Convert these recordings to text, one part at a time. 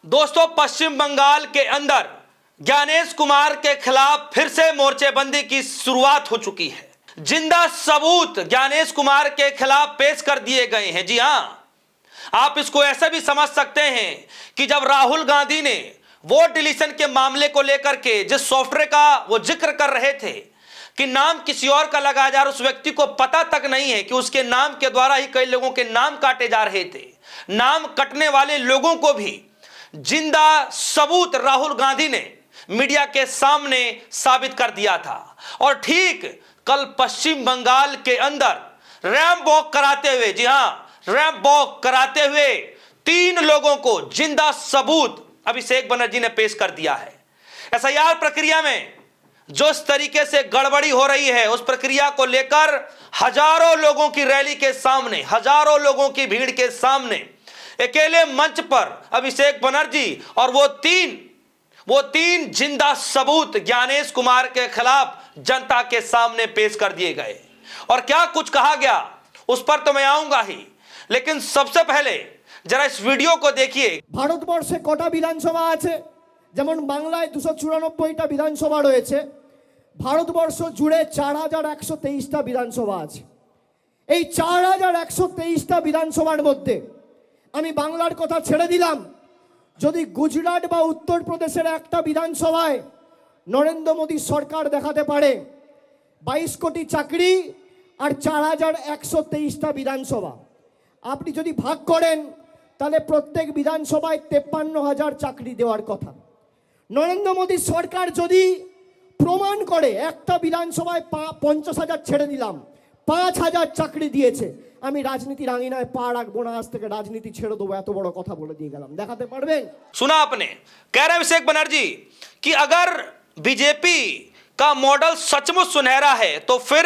दोस्तों, पश्चिम बंगाल के अंदर ज्ञानेश कुमार के खिलाफ फिर से मोर्चेबंदी की शुरुआत हो चुकी है। जिंदा सबूत ज्ञानेश कुमार के खिलाफ पेश कर दिए गए हैं। जी हां, आप इसको ऐसे भी समझ सकते हैं कि जब राहुल गांधी ने वोट डिलीशन के मामले को लेकर के जिस सॉफ्टवेयर का वो जिक्र कर रहे थे कि नाम किसी और का लगाया जा रहा, उस व्यक्ति को पता तक नहीं है कि उसके नाम के द्वारा ही कई लोगों के नाम काटे जा रहे थे। नाम कटने वाले लोगों को भी जिंदा सबूत राहुल गांधी ने मीडिया के सामने साबित कर दिया था। और ठीक कल पश्चिम बंगाल के अंदर रैंप वॉक कराते हुए, जी हां, रैंप वॉक कराते हुए 3 लोगों को जिंदा सबूत अभिषेक बनर्जी ने पेश कर दिया है। एसआईआर प्रक्रिया में जो इस तरीके से गड़बड़ी हो रही है, उस प्रक्रिया को लेकर हजारों लोगों की रैली के सामने, हजारों लोगों की भीड़ के सामने अकेले मंच पर अभिषेक बनर्जी और वो तीन जिंदा सबूत ज्ञानेश कुमार के खिलाफ जनता के सामने पेश कर दिए गए। और क्या कुछ कहा गया उस पर तो मैं आऊंगा ही, लेकिन सबसे पहले जरा इस वीडियो को देखिए। ভারতবর্ষে কটা বিধানসভা আছে? যেমন বাংলায় 294টা বিধানসভা রয়েছে, ভারতবর্ষ জুড়ে 4123টা বিধানসভা আছে। এই 4123টা বিধানসভার মধ্যে আমি বাংলার কথা ছেড়ে দিলাম, যদি গুজরাট বা উত্তরপ্রদেশের একটা বিধানসভায় নরেন্দ্র মোদী সরকার দেখাতে পারে 22 কোটি চাকরি আর 4123টা বিধানসভা, আপনি যদি ভাগ করেন তাহলে প্রত্যেক বিধানসভায় 53,000 চাকরি দেওয়ার কথা। নরেন্দ্র মোদী সরকার যদি প্রমাণ করে একটা বিধানসভায় 50,000 ছেড়ে দিলাম, 5,000 চাকরি দিয়েছে, আমি রাজনীতির আঙিনায় পা রাখবো না, আজ থেকে রাজনীতি ছেড়ে দেবো, এত বড় কথা বলে দিয়ে গেলাম। দেখাতে পারবেন? सुना आपने, कह रहे अभिषेक बनर्जी कि अगर बीजेपी का मॉडल सचमुच सुनहरा है तो फिर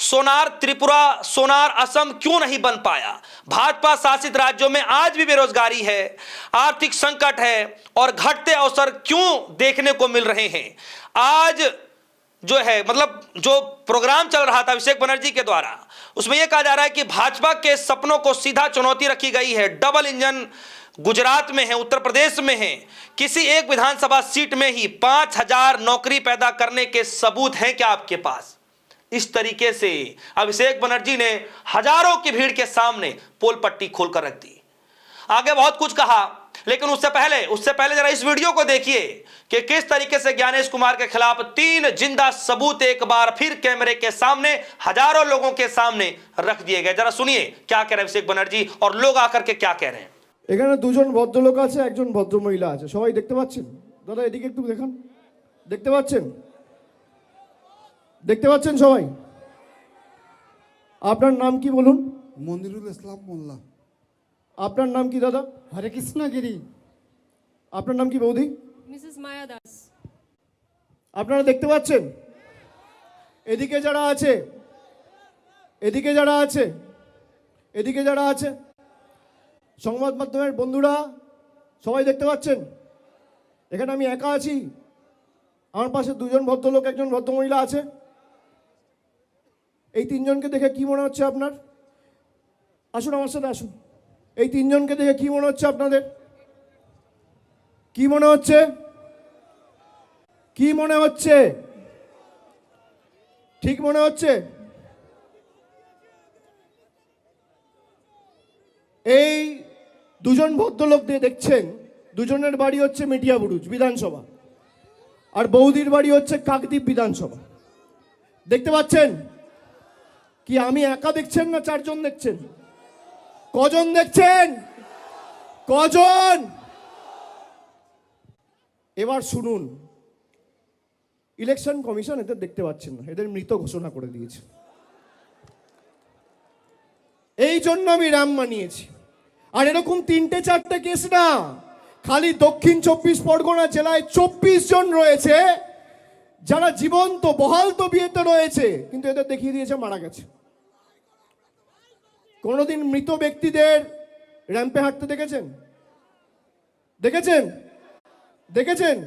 सोनार त्रिपुरा, सोनार असम क्यों नहीं बन पाया। भाजपा शासित राज्यों में आज भी बेरोजगारी है, आर्थिक संकट है और घटते अवसर क्यों देखने को मिल रहे हैं। आज जो है, मतलब जो प्रोग्राम चल रहा था अभिषेक बनर्जी के द्वारा, उसमें यह कहा जा रहा है कि भाजपा के सपनों को सीधा चुनौती रखी गई है। डबल इंजन गुजरात में है, उत्तर प्रदेश में है, किसी एक विधानसभा सीट में ही 5,000 नौकरी पैदा करने के सबूत हैं क्या आपके पास। इस तरीके से अभिषेक बनर्जी ने हजारों की भीड़ के सामने पोल पट्टी खोलकर रख दी। आगे बहुत कुछ कहा, लेकिन उससे पहले जरा इस वीडियो को देखिए कि किस तरीके से ज्ञानेश कुमार के खिलाफ 3 जिंदा सबूत एक बार फिर कैमरे के सामने, हजारों लोगों के सामने रख दिए गए। जरा सुनिए क्या कह रहे अभिषेक बनर्जी और लोग आकर के क्या कह रहे हैं। এখানে দুজন ভদ্রলোক আছে, একজন ভদ্রমহিলা আছে, সবাই দেখতে পাচ্ছেন? দাদা এদিকে একটু দেখান, দেখতে পাচ্ছেন? দেখতে পাচ্ছেন সবাই? আপনার নাম কি বলুন? মনিরুল ইসলাম মোল্লা। আপনার নাম কি দাদা? হরে কৃষ্ণ গিরি। আপনার নাম কি বৌদি? মিসেস মায়া দাস। আপনারা দেখতে পাচ্ছেন? এদিকে যারা আছে, এদিকে যারা আছে, এদিকে যারা আছে, সংবাদ মাধ্যমের বন্ধুরা সবাই দেখতে পাচ্ছেন? এখানে আমি একা আছি, আমার পাশে 2জন ভদ্রলোক, একজন ভদ্রমহিলা আছে। এই 3 জনকে দেখে কি মনে হচ্ছে আপনার? আসুন আমার সাথে আসুন। এই 3 জনকে দেখে কি মনে হচ্ছে আপনাদের? কি মনে হচ্ছে? কি মনে হচ্ছে? ঠিক মনে হচ্ছে? এই 2জন ভদ্রলোক দিয়ে দেখছেন, 2জনের বাড়ি হচ্ছে মেটিয়াবুরুজ বিধানসভা, আর বৌদির বাড়ি হচ্ছে কাকদ্বীপ বিধানসভা। দেখতে পাচ্ছেন? কি আমি একা দেখছেন না 4 জন দেখছেন? কজন দেখছেন? কজন? এবার শুনুন, ইলেকশন কমিশন এদের দেখতে পাচ্ছেন না, এদের মৃত ঘোষণা করে দিয়েছে। এই জন্য আমি রাম মানিয়েছি। আর এরকম 3-4টে কেস না, খালি দক্ষিণ 24 পরগনা জেলায় 24 জন রয়েছে যারা জীবন্ত বহাল তবিয়তে রয়েছে, কিন্তু এদের দেখিয়ে দিয়েছে মারা গেছে। কোনোদিন মৃত ব্যক্তিদের র্যাম্পে হাঁটতে দেখেছেন? দেখেছেন? দেখেছেন?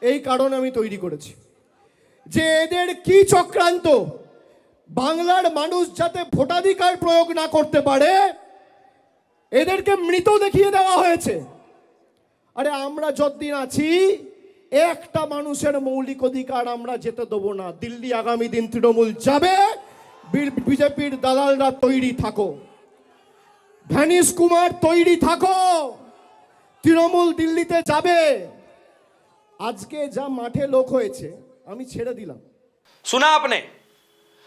এই কারণ আমি তৈরি করেছি যে এদের কি চক্রান্ত, বাংলার মানুষ যাতে ভোটাধিকার প্রয়োগ না করতে পারে এদেরকে মৃত দেখিয়ে দেওয়া হয়েছে। আরে আমরা যতদিন আছি একটা মানুষের মৌলিক অধিকার আমরা যেতে দেবো না। দিল্লি আগামী দিন তৃণমূল যাবে, বিজেপির দালালরা তৈরি থাকো, ভ্যানিশ কুমার তৈরি থাকো, তৃণমূল দিল্লিতে যাবে। আজকে যা মাঠে লোক হয়েছে আমি ছেড়ে দিলাম। सुना आपने,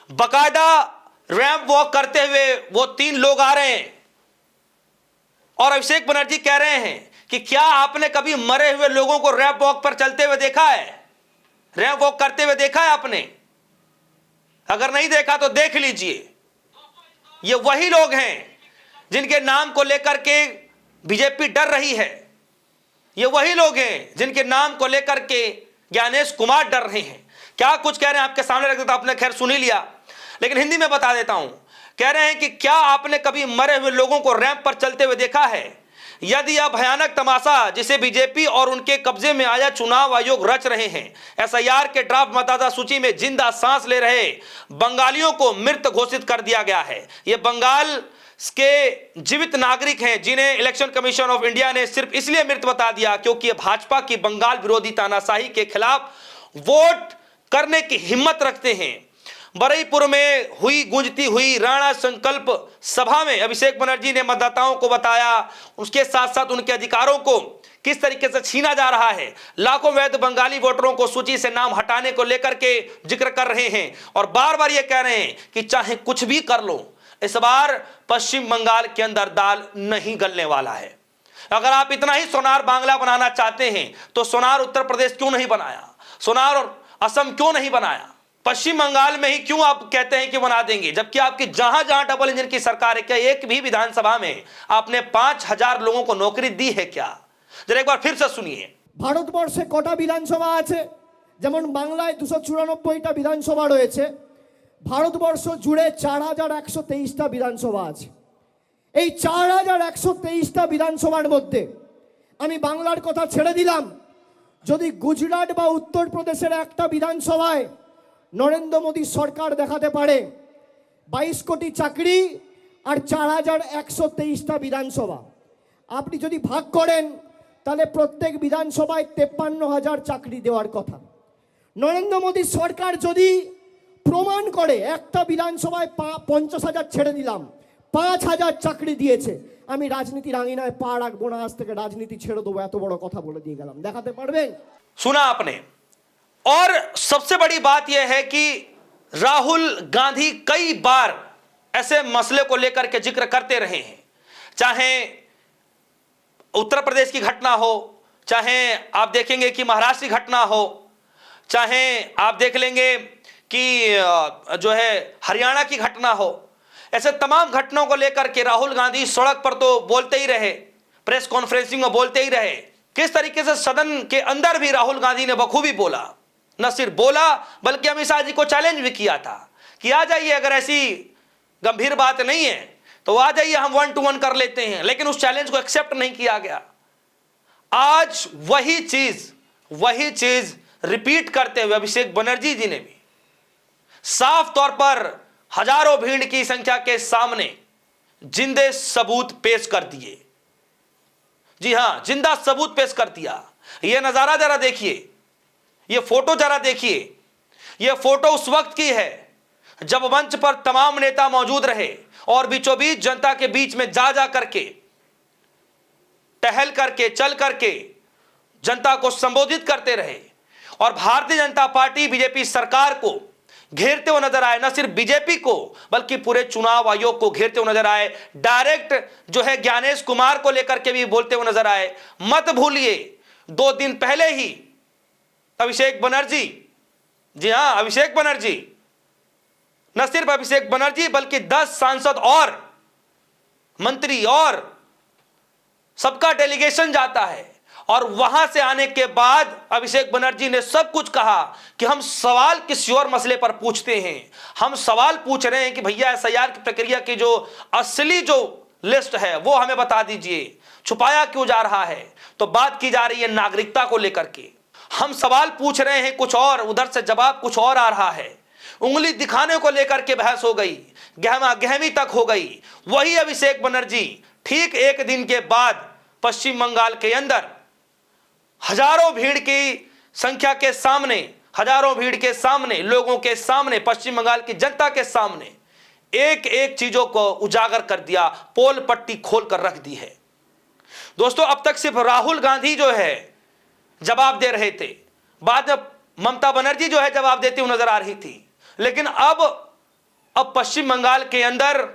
बकायदा रैंप वॉक करते हुए वो 3 लोग आ रहे हैं और अभिषेक बनर्जी कह रहे हैं कि क्या आपने कभी मरे हुए लोगों को रैंप वॉक पर चलते हुए देखा है, रैंप वॉक करते हुए देखा है आपने? अगर नहीं देखा तो देख लीजिए। ये वही लोग हैं जिनके नाम को लेकर के बीजेपी डर रही है, ये वही लोग हैं जिनके नाम को लेकर के ज्ञानेश कुमार डर रहे हैं। क्या कुछ कह रहे हैं आपके सामने रख देता, आपने खैर सुन ही लिया, लेकिन हिंदी में बता देता हूं। कह रहे हैं कि क्या आपने कभी मरे हुए लोगों को रैंप पर चलते हुए देखा है? यदि यह भयानक तमाशा जिसे बीजेपी और उनके कब्जे में आया चुनाव आयोग रच रहे हैं, एसआईआर के ड्राफ्ट मतदाता सूची में जिंदा सांस ले रहे बंगालियों को मृत घोषित कर दिया गया है। ये बंगाल के जीवित नागरिक हैं जिन्हें इलेक्शन कमीशन ऑफ इंडिया ने सिर्फ इसलिए मृत बता दिया क्योंकि ये भाजपा की बंगाल विरोधी तानाशाही के खिलाफ वोट करने की हिम्मत रखते हैं। बरईपुर में हुई गूंजती हुई राणा संकल्प सभा में अभिषेक बनर्जी ने मतदाताओं को बताया, उसके साथ साथ उनके अधिकारों को किस तरीके से छीना जा रहा है। लाखों वैध बंगाली वोटरों को सूची से नाम हटाने को लेकर के जिक्र कर रहे हैं और बार बार ये कह रहे हैं कि चाहे कुछ भी कर लो, इस बार पश्चिम बंगाल के अंदर दाल नहीं गलने वाला है। अगर आप इतना ही सोनार बांग्ला बनाना चाहते हैं तो सोनार उत्तर प्रदेश क्यों नहीं बनाया, सोनार और असम क्यों नहीं बनाया, पश्चिम बंगाल में ही क्यों आप कहते हैं कि बना देंगे, जबकि आपकी जहां जहां डबल इंजन की सरकार है, क्या एक भी विधानसभा में आपने 5000 लोगों को नौकरी दी है क्या? जरा एक बार फिर से सुनिए। ভারতবর্ষে কটা বিধানসভা আছে? যেমন বাংলায় 294টা বিধানসভা রয়েছে, ভারতবর্ষ জুড়ে 4123টা বিধানসভা আছে। এই 4123টা বিধানসভার মধ্যে আমি বাংলার কথা ছেড়ে দিলাম, যদি গুজরাট বা উত্তরপ্রদেশের একটা বিধানসভায় নরেন্দ্র মোদী সরকার দেখাতে পারে 22 কোটি চাকরি আর 4123টা বিধানসভা, আপনি যদি ভাগ করেন তাহলে প্রত্যেক বিধানসভায় 53,000 চাকরি দেওয়ার কথা। নরেন্দ্র মোদী সরকার যদি প্রমাণ করে একটা বিধানসভায় 50,000 ছেড়ে দিলাম 5,000 চাকরি দিয়েছে, আমি রাজনীতির আঙিনায় পা রাখবো না, আজ থেকে রাজনীতি ছেড়ে দেবো, এত বড় কথা বলে দিয়ে গেলাম। দেখাতে পারবেন? सुना आपने। और सबसे बड़ी बात यह है कि राहुल गांधी कई बार ऐसे मसले को लेकर के जिक्र करते रहे हैं, चाहे उत्तर प्रदेश की घटना हो, चाहे आप देखेंगे कि महाराष्ट्र की घटना हो, चाहे आप देख लेंगे कि जो है हरियाणा की घटना हो। ऐसे तमाम घटनाओं को लेकर के राहुल गांधी सड़क पर तो बोलते ही रहे, प्रेस कॉन्फ्रेंसिंग में बोलते ही रहे। किस तरीके से सदन के अंदर भी राहुल गांधी ने बखूबी बोला, न सिर्फ बोला बल्कि अमित शाह जी को चैलेंज भी किया था कि आ जाइए, अगर ऐसी गंभीर बात नहीं है तो आ जाइए, हम 1 to 1 कर लेते हैं, लेकिन उस चैलेंज को एक्सेप्ट नहीं किया गया। आज वही चीज रिपीट करते हुए अभिषेक बनर्जी जी ने भी साफ तौर पर हजारों भीड़ की संख्या के सामने जिंदे सबूत पेश कर दिए। जी हां, जिंदा सबूत पेश कर दिया। यह नजारा जरा देखिए, यह फोटो जरा देखिए। यह फोटो उस वक्त की है जब मंच पर तमाम नेता मौजूद रहे और बीचों बीच जनता के बीच में जा करके, टहल करके, चल करके जनता को संबोधित करते रहे और भारतीय जनता पार्टी बीजेपी सरकार को घेरते हुए नजर आए। न सिर्फ बीजेपी को बल्कि पूरे चुनाव आयोग को घेरते हुए नजर आए। डायरेक्ट जो है ज्ञानेश कुमार को लेकर के भी बोलते हुए नजर आए। मत भूलिए 2 दिन पहले ही अभिषेक बनर्जी, जी हां अभिषेक बनर्जी, न सिर्फ अभिषेक बनर्जी बल्कि 10 सांसद और मंत्री और सबका डेलीगेशन जाता है और वहां से आने के बाद अभिषेक बनर्जी ने सब कुछ कहा कि हम सवाल किसी और मसले पर पूछते हैं। हम सवाल पूछ रहे हैं कि भैया एसआईआर की प्रक्रिया की जो असली जो लिस्ट है वो हमें बता दीजिए, छुपाया क्यों जा रहा है? तो बात की जा रही है नागरिकता को लेकर के। हम सवाल पूछ रहे हैं कुछ और, उधर से जवाब कुछ और आ रहा है। उंगली दिखाने को लेकर के बहस हो गई, गहमा गहमी तक हो गई। वही अभिषेक बनर्जी ठीक 1 दिन के बाद पश्चिम बंगाल के अंदर हजारों भीड़ की संख्या के सामने, हजारों भीड़ के सामने, लोगों के सामने, पश्चिम बंगाल की जनता के सामने एक एक चीजों को उजागर कर दिया, पोल पट्टी खोल कर रख दी है। दोस्तों, अब तक सिर्फ राहुल गांधी जो है जवाब दे रहे थे, बाद में ममता बनर्जी जो है जवाब देती हुई नजर आ रही थी, लेकिन अब पश्चिम बंगाल के अंदर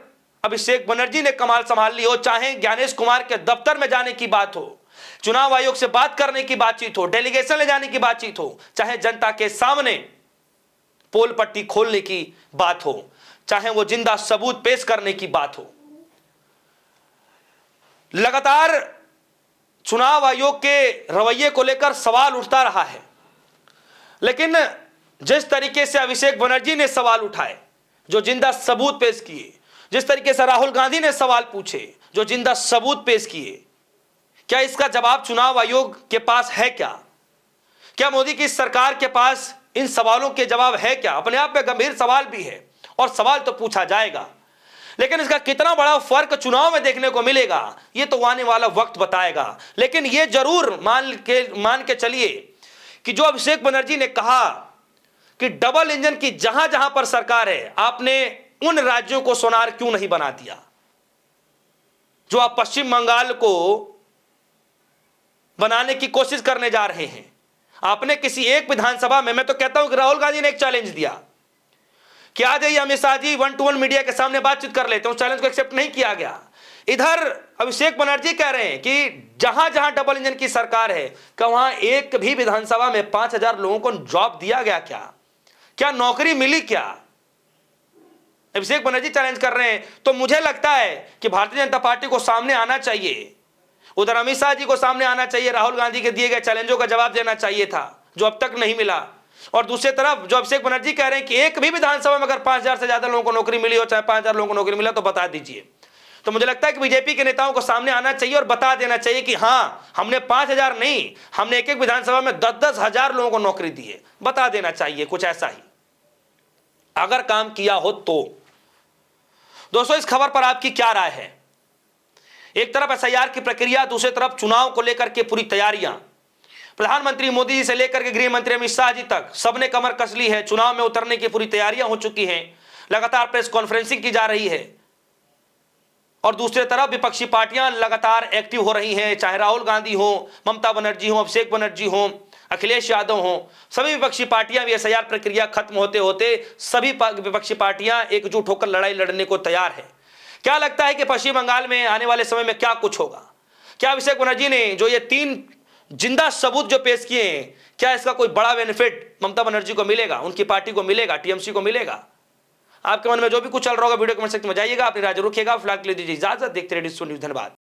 अभिषेक बनर्जी ने कमाल संभाल ली हो। चाहे ज्ञानेश कुमार के दफ्तर में जाने की बात हो, चुनाव आयोग से बात करने की बातचीत हो, डेलीगेशन ले जाने की बातचीत हो, चाहे जनता के सामने पोल पट्टी खोलने की बात हो, चाहे वो जिंदा सबूत पेश करने की बात हो, लगातार चुनाव आयोग के रवैये को लेकर सवाल उठता रहा है। लेकिन जिस तरीके से अभिषेक बनर्जी ने सवाल उठाए, जो जिंदा सबूत पेश किए, जिस तरीके से राहुल गांधी ने सवाल पूछे, जो जिंदा सबूत पेश किए, क्या इसका जवाब चुनाव आयोग के पास है? क्या मोदी की सरकार के पास इन सवालों के जवाब है? क्या अपने आप में गंभीर सवाल भी है और सवाल तो पूछा जाएगा, लेकिन इसका कितना बड़ा फर्क चुनाव में देखने को मिलेगा ये तो आने वाला वक्त बताएगा। लेकिन ये जरूर मान के चलिए कि जो अभिषेक बनर्जी ने कहा कि डबल इंजन की जहां जहां पर सरकार है, आपने उन राज्यों को सोनार क्यों नहीं बना दिया जो आप पश्चिम बंगाल को बनाने की कोशिश करने जा रहे हैं। आपने किसी एक विधानसभा में, मैं तो कहता हूं कि राहुल गांधी ने एक चैलेंज दिया कि आ जाइए अमित शाह जी 1-to-1 मीडिया के सामने बातचीत कर लेते हैं, उस चैलेंज को एक्सेप्ट नहीं किया गया। इधर अभिषेक बनर्जी कह रहे हैं कि जहां जहां डबल इंजन की सरकार है, क्या वहां एक भी विधानसभा में 5,000 लोगों को जॉब दिया गया? क्या नौकरी मिली? क्या अभिषेक बनर्जी चैलेंज कर रहे हैं। तो मुझे लगता है कि भारतीय जनता पार्टी को सामने आना चाहिए, उधर अमित शाह जी को सामने आना चाहिए, राहुल गांधी के दिए गए चैलेंजों का जवाब देना चाहिए था, जो अब तक नहीं मिला। और दूसरी तरफ जो अभिषेक बनर्जी कह रहे हैं कि एक भी विधानसभा में अगर 5,000 से ज्यादा लोगों को नौकरी मिली हो, चाहे 5,000 लोगों को नौकरी मिला, तो बता दीजिए। तो मुझे लगता है कि बीजेपी के नेताओं को सामने आना चाहिए और बता देना चाहिए कि हाँ, हमने 5,000 नहीं, हमने एक एक विधानसभा में 10-10 हजार लोगों को नौकरी दी है। बता देना चाहिए कुछ ऐसा ही, अगर काम किया हो तो। दोस्तों, इस खबर पर आपकी क्या राय है? एक तरफ एसआईआर की प्रक्रिया, दूसरी तरफ चुनाव को लेकर के पूरी तैयारियां। प्रधानमंत्री मोदी जी से लेकर के गृह मंत्री अमित शाह जी तक सबने कमर कस ली है, चुनाव में उतरने की पूरी तैयारियां हो चुकी हैं, लगातार प्रेस कॉन्फ्रेंसिंग की जा रही है। और दूसरी तरफ विपक्षी पार्टियां लगातार एक्टिव हो रही हैं, चाहे राहुल गांधी हो, ममता बनर्जी हो, अभिषेक बनर्जी हो, अखिलेश यादव हो, सभी विपक्षी पार्टियां भी एसआईआर प्रक्रिया खत्म होते होते सभी विपक्षी पार्टियां एकजुट होकर लड़ाई लड़ने को तैयार है। क्या लगता है कि पश्चिम बंगाल में आने वाले समय में क्या कुछ होगा? क्या अभिषेक बनर्जी ने जो ये 3 जिंदा सबूत जो पेश किए हैं, क्या इसका कोई बड़ा बेनिफिट ममता बनर्जी को मिलेगा, उनकी पार्टी को मिलेगा, टीएमसी को मिलेगा? आपके मन में जो भी कुछ चल रहा होगा वीडियो कमेंट सेक्शन में जाइएगा, अपनी राय जरूर रखिएगा। फिलहाल के लिए दीजिए इजाजत, देखते रहिए डिजिटल न्यूज़। धन्यवाद।